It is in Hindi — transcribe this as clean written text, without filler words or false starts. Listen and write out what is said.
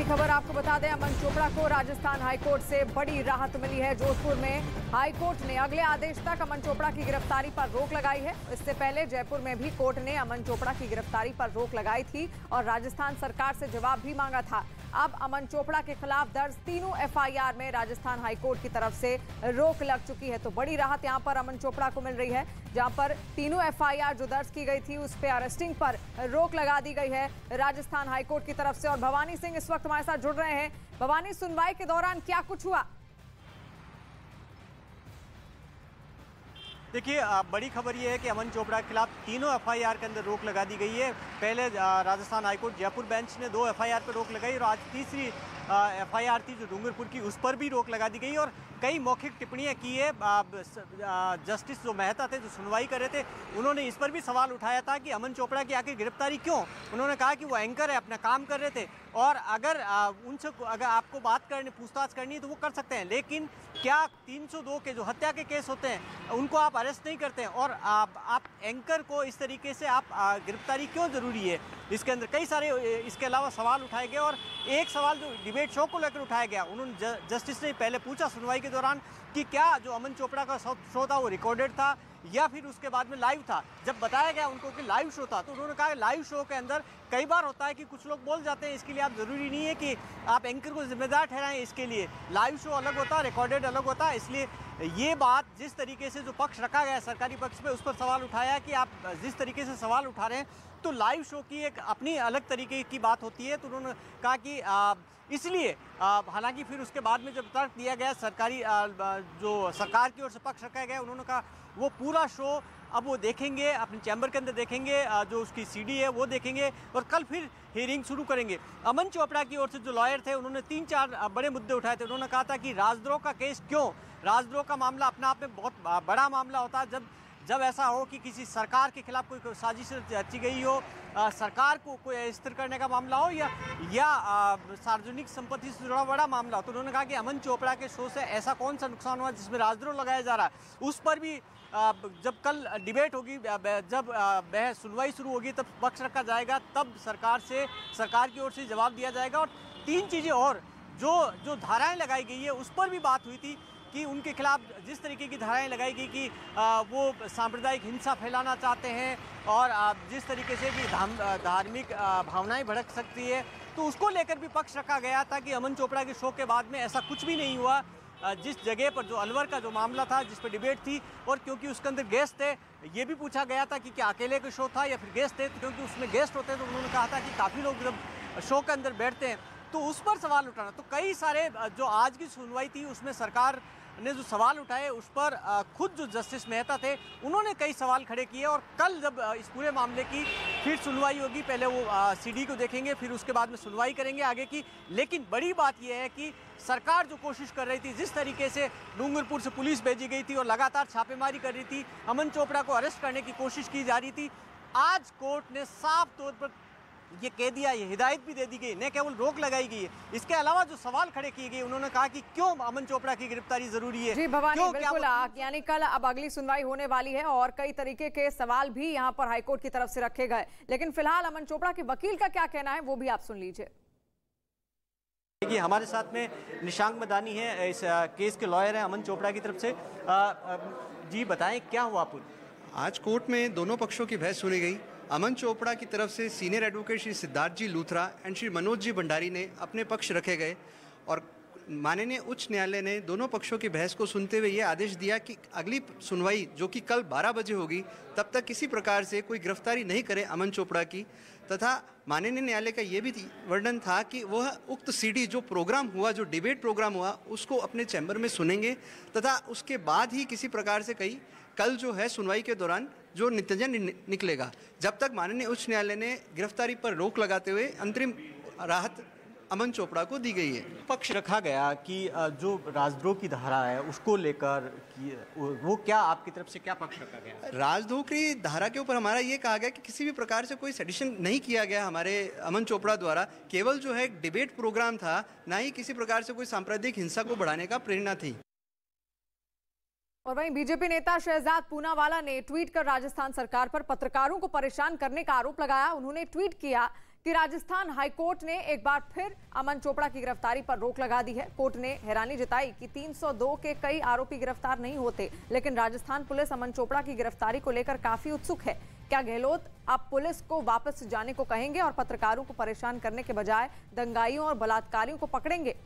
खबर आपको बता दें, अमन चोपड़ा को राजस्थान हाईकोर्ट से बड़ी राहत मिली है। जोधपुर में हाईकोर्ट ने अगले आदेश तक अमन चोपड़ा की गिरफ्तारी पर रोक लगाई है। इससे पहले जयपुर में भी कोर्ट ने अमन चोपड़ा की गिरफ्तारी पर रोक लगाई थी और राजस्थान सरकार से जवाब भी मांगा था। अब अमन चोपड़ा के खिलाफ दर्ज तीनों एफआईआर में राजस्थान हाईकोर्ट की तरफ से रोक लग चुकी है। तो बड़ी राहत यहां पर अमन चोपड़ा को मिल रही है, जहां पर तीनों एफआईआर जो दर्ज की गई थी उस पर अरेस्टिंग पर रोक लगा दी गई है राजस्थान हाईकोर्ट की तरफ से। और भवानी सिंह इस वक्त हमारे साथ जुड़ रहे हैं। भवानी, सुनवाई के दौरान क्या कुछ हुआ? देखिए, बड़ी खबर यह है कि अमन चोपड़ा के खिलाफ तीनों एफआईआर के अंदर रोक लगा दी गई है। पहले राजस्थान हाईकोर्ट जयपुर बेंच ने 2 एफआईआर पर रोक लगाई और आज तीसरी एफआईआर थी जो डूंगरपुर की, उस पर भी रोक लगा दी गई और कई मौखिक टिप्पणियां की है। जस्टिस जो मेहता थे, जो सुनवाई कर रहे थे, उन्होंने इस पर भी सवाल उठाया था कि अमन चोपड़ा की आखिर गिरफ्तारी क्यों। उन्होंने कहा कि वो एंकर है, अपना काम कर रहे थे और अगर उनसे अगर आपको पूछताछ करनी है तो वो कर सकते हैं, लेकिन क्या 302 के जो हत्या के केस होते हैं उनको आप अरेस्ट नहीं करते हैं और आप एंकर को इस तरीके से आप गिरफ्तारी क्यों ज़रूरी है। इसके अंदर कई सारे इसके अलावा सवाल उठाए गए और एक सवाल जो डिबेट शो को लेकर उठाया गया, उन्होंने जस्टिस ने पहले पूछा सुनवाई के दौरान कि क्या जो अमन चोपड़ा का शो था वो रिकॉर्डेड था या फिर उसके बाद में लाइव था। जब बताया गया उनको कि लाइव शो था तो उन्होंने कहा लाइव शो के अंदर कई बार होता है कि कुछ लोग बोल जाते हैं, इसके लिए आप ज़रूरी नहीं है कि आप एंकर को जिम्मेदार ठहराएं। इसके लिए लाइव शो अलग होता है, रिकॉर्डेड अलग होता है। इसलिए ये बात जिस तरीके से जो पक्ष रखा गया है सरकारी पक्ष पे, उस पर सवाल उठाया कि आप जिस तरीके से सवाल उठा रहे हैं तो लाइव शो की एक अपनी अलग तरीके की बात होती है। तो उन्होंने कहा कि इसलिए हालांकि फिर उसके बाद में जब तर्क दिया गया सरकारी जो सरकार की ओर से पक्ष रखा गया, उन्होंने कहा वो पूरा शो अब वो देखेंगे, अपने चैम्बर के अंदर देखेंगे, जो उसकी सीडी है वो देखेंगे और कल फिर हियरिंग शुरू करेंगे। अमन चोपड़ा की ओर से जो लॉयर थे उन्होंने 3-4 बड़े मुद्दे उठाए थे। उन्होंने कहा था कि राजद्रोह का केस क्यों, राजद्रोह का मामला अपने आप में बहुत बड़ा मामला होता है जब ऐसा हो कि किसी सरकार के खिलाफ कोई साजिश रची गई हो, सरकार को कोई अस्थिर करने का मामला हो या सार्वजनिक संपत्ति से जुड़ा बड़ा मामला हो। तो उन्होंने कहा कि अमन चोपड़ा के शो से ऐसा कौन सा नुकसान हुआ जिसमें राजद्रोह लगाया जा रहा है। उस पर भी जब कल डिबेट होगी, जब बहस सुनवाई शुरू होगी, तब पक्ष रखा जाएगा, तब सरकार की ओर से जवाब दिया जाएगा। और 3 चीज़ें और जो धाराएं लगाई गई है उस पर भी बात हुई थी कि उनके खिलाफ जिस तरीके की धाराएं लगाई गई कि वो सांप्रदायिक हिंसा फैलाना चाहते हैं और जिस तरीके से भी धार्मिक भावनाएं भड़क सकती है, तो उसको लेकर भी पक्ष रखा गया था कि अमन चोपड़ा के शो के बाद में ऐसा कुछ भी नहीं हुआ। जिस जगह पर जो अलवर का जो मामला था जिस पर डिबेट थी और क्योंकि उसके अंदर गेस्ट थे, ये भी पूछा गया था कि क्या अकेले का शो था या फिर गेस्ट थे, तो क्योंकि उसमें गेस्ट होते हैं तो उन्होंने कहा था कि काफ़ी लोग जब शो के अंदर बैठते हैं तो उस पर सवाल उठाना। तो कई सारे जो आज की सुनवाई थी उसमें सरकार ने जो सवाल उठाए उस पर खुद जो जस्टिस मेहता थे उन्होंने कई सवाल खड़े किए और कल जब इस पूरे मामले की फिर सुनवाई होगी, पहले वो सीडी को देखेंगे, फिर उसके बाद में सुनवाई करेंगे आगे की। लेकिन बड़ी बात यह है कि सरकार जो कोशिश कर रही थी, जिस तरीके से डूंगरपुर से पुलिस भेजी गई थी और लगातार छापेमारी कर रही थी, अमन चोपड़ा को अरेस्ट करने की कोशिश की जा रही थी, आज कोर्ट ने साफ तौर पर ये कह दिया, ये हिदायत भी दे दी गई, न केवल रोक लगाई गई है, इसके अलावा जो सवाल खड़े किए गए, उन्होंने कहा कि क्यों अमन चोपड़ा की गिरफ्तारी जरूरी है। जी भवानी, बिल्कुल, यानी कल अब अगली सुनवाई होने वाली है और कई तरीके के सवाल भी यहाँ पर हाईकोर्ट की तरफ से रखे गए, लेकिन फिलहाल अमन चोपड़ा के वकील का क्या कहना है वो भी आप सुन लीजिए। देखिए, हमारे साथ में निशांक मदानी है, इस केस के लॉयर हैं अमन चोपड़ा की तरफ से। जी बताएं क्या हुआ पूरी? आज कोर्ट में दोनों पक्षों की बहस सुनी गई। अमन चोपड़ा की तरफ से senior advocate Shri Siddharth ji Luthra and Shri Manoj ji Bhandari ने अपने पक्ष रखे गए और माननीय उच्च न्यायालय ने दोनों पक्षों की बहस को सुनते हुए ये आदेश दिया कि अगली सुनवाई जो कि कल 12 बजे होगी, तब तक किसी प्रकार से कोई गिरफ्तारी नहीं करे अमन चोपड़ा की। तथा माननीय न्यायालय का ये भी वर्णन था कि वह उक्त सीडी जो प्रोग्राम हुआ, जो डिबेट प्रोग्राम हुआ, उसको अपने चैम्बर में सुनेंगे तथा उसके बाद ही किसी प्रकार से कल जो है सुनवाई के दौरान जो नतीजा निकलेगा। जब तक माननीय उच्च न्यायालय ने गिरफ्तारी पर रोक लगाते हुए अंतरिम राहत अमन चोपड़ा को दी गई है। पक्ष रखा गया कि जो राजद्रोह की धारा है उसको लेकर वो क्या आपकी तरफ से क्या पक्ष रखा गया? राजद्रोह की धारा के ऊपर हमारा ये कहा गया कि किसी भी प्रकार से कोई सेडिशन नहीं किया गया हमारे अमन चोपड़ा द्वारा, केवल जो है एक डिबेट प्रोग्राम था, ना ही किसी प्रकार से कोई सांप्रदायिक हिंसा को बढ़ाने का प्रेरणा थी। और वहीं बीजेपी नेता शहजाद पूनावाला ने ट्वीट कर राजस्थान सरकार पर पत्रकारों को परेशान करने का आरोप लगाया। उन्होंने ट्वीट किया कि राजस्थान हाईकोर्ट ने एक बार फिर अमन चोपड़ा की गिरफ्तारी पर रोक लगा दी है। कोर्ट ने हैरानी जताई कि 302 के कई आरोपी गिरफ्तार नहीं होते, लेकिन राजस्थान पुलिस अमन चोपड़ा की गिरफ्तारी को लेकर काफी उत्सुक है। क्या गहलोत अब पुलिस को वापस जाने को कहेंगे और पत्रकारों को परेशान करने के बजाय दंगाइयों और बलात्कारियों को पकड़ेंगे?